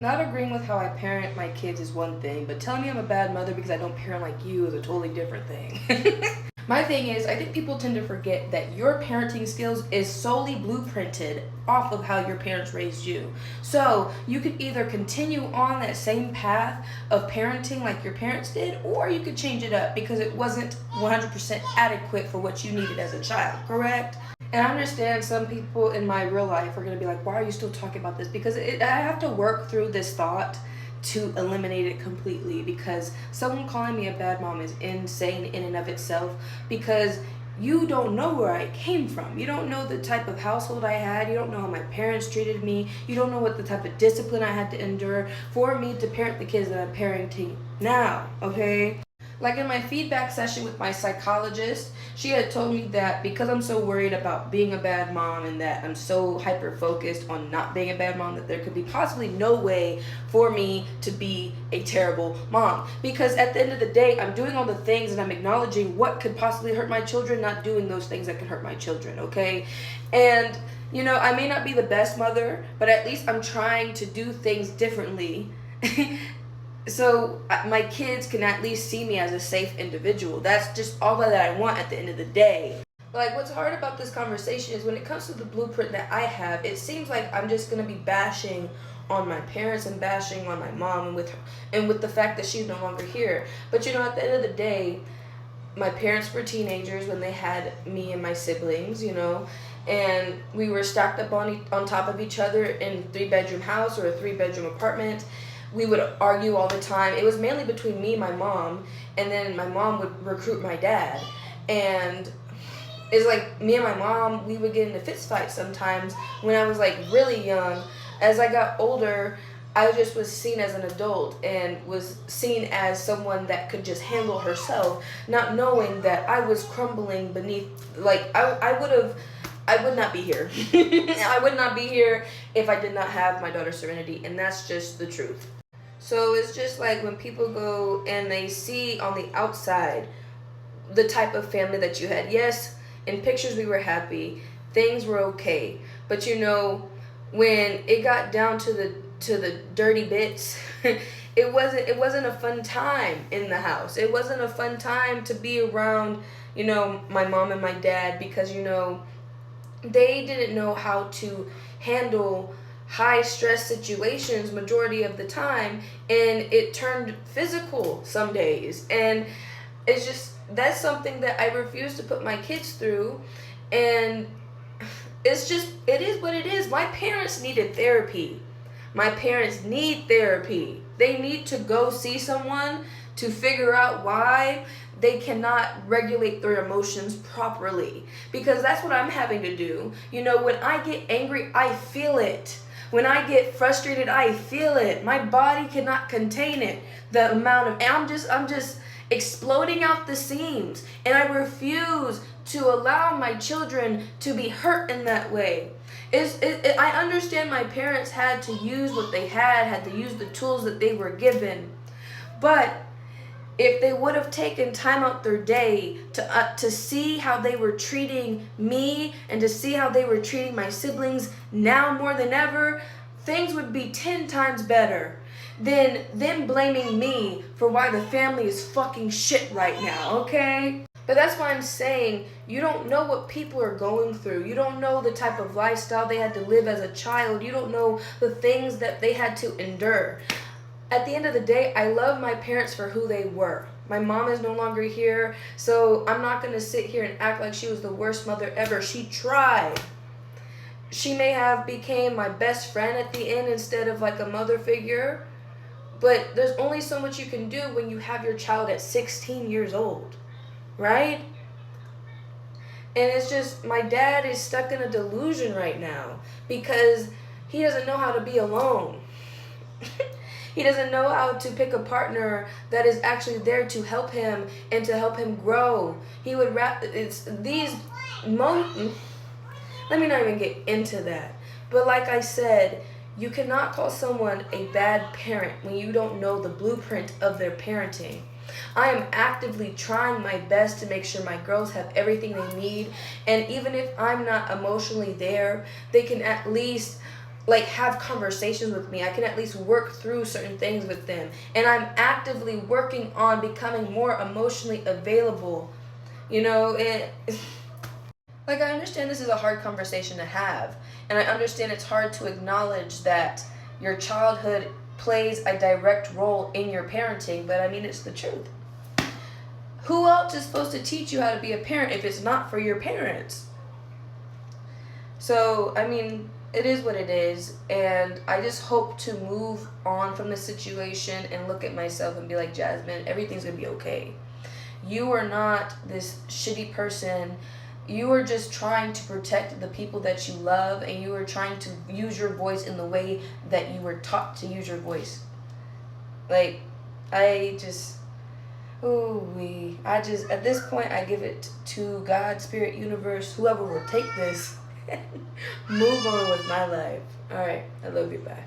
Not agreeing with how I parent my kids is one thing, but telling me I'm a bad mother because I don't parent like you is a totally different thing. My thing is, I think people tend to forget that your parenting skills is solely blueprinted off of how your parents raised you. So you could either continue on that same path of parenting like your parents did, or you could change it up because it wasn't 100% adequate for what you needed as a child, correct? And I understand some people in my real life are going to be like, why are you still talking about this? Because I have to work through this thought to eliminate it completely, because someone calling me a bad mom is insane in and of itself, because you don't know where I came from. You don't know the type of household I had. You don't know how my parents treated me. You don't know what the type of discipline I had to endure for me to parent the kids that I'm parenting now, okay? Like in my feedback session with my psychologist, she had told me that because I'm so worried about being a bad mom and that I'm so hyper focused on not being a bad mom, that there could be possibly no way for me to be a terrible mom. Because at the end of the day, I'm doing all the things and I'm acknowledging what could possibly hurt my children, not doing those things that could hurt my children, okay? And, I may not be the best mother, but at least I'm trying to do things differently. So my kids can at least see me as a safe individual. That's just all that I want at the end of the day. Like, what's hard about this conversation is when it comes to the blueprint that I have, it seems like I'm just gonna be bashing on my parents and bashing on my mom, and with the fact that she's no longer here. But at the end of the day, my parents were teenagers when they had me and my siblings, and we were stacked up on top of each other in a 3-bedroom house or a 3-bedroom apartment. We would argue all the time. It was mainly between me and my mom, and then my mom would recruit my dad. And it's like me and my mom, we would get into fist fights sometimes when I was like really young. As I got older, I just was seen as an adult and was seen as someone that could just handle herself, not knowing that I was crumbling beneath. Like I would not be here. I would not be here if I did not have my daughter Serenity, and that's just the truth. So it's just like when people go and they see on the outside the type of family that you had. Yes, in pictures we were happy, things were okay, but when it got down to the dirty bits, it wasn't a fun time in the house. It wasn't a fun time to be around, my mom and my dad, because they didn't know how to handle high stress situations majority of the time, and it turned physical some days. And it's just, that's something that I refuse to put my kids through. And it is what it is. My parents needed therapy. My parents need therapy. They need to go see someone to figure out why they cannot regulate their emotions properly, because that's what I'm having to do. When I get angry, I feel it. When I get frustrated, I feel it. My body cannot contain it. The amount of I'm just exploding out the seams, and I refuse to allow my children to be hurt in that way. I understand my parents had to use what they had to use the tools that they were given, but if they would have taken time out their day to see how they were treating me and to see how they were treating my siblings now more than ever, things would be 10 times better than them blaming me for why the family is fucking shit right now, okay? But that's why I'm saying you don't know what people are going through. You don't know the type of lifestyle they had to live as a child. You don't know the things that they had to endure. At the end of the day, I love my parents for who they were. My mom is no longer here, so I'm not going to sit here and act like she was the worst mother ever. She tried. She may have became my best friend at the end instead of like a mother figure, but there's only so much you can do when you have your child at 16 years old, right? And it's just, my dad is stuck in a delusion right now because he doesn't know how to be alone. He doesn't know how to pick a partner that is actually there to help him and to help him grow. It's these let me not even get into that. But like I said, you cannot call someone a bad parent when you don't know the blueprint of their parenting. I am actively trying my best to make sure my girls have everything they need, and even if I'm not emotionally there, they can at least like have conversations with me. I can at least work through certain things with them. And I'm actively working on becoming more emotionally available. You know, and like I understand this is a hard conversation to have. And I understand it's hard to acknowledge that your childhood plays a direct role in your parenting, but I mean it's the truth. Who else is supposed to teach you how to be a parent if it's not for your parents? So, I mean, it is what it is, and I just hope to move on from the situation and look at myself and be like, Jasmine, everything's gonna be okay. You are not this shitty person. You are just trying to protect the people that you love, and you are trying to use your voice in the way that you were taught to use your voice. Like, I just, at this point, I give it to God, Spirit, Universe, whoever will take this, move on with my life. All right, I love you, bye.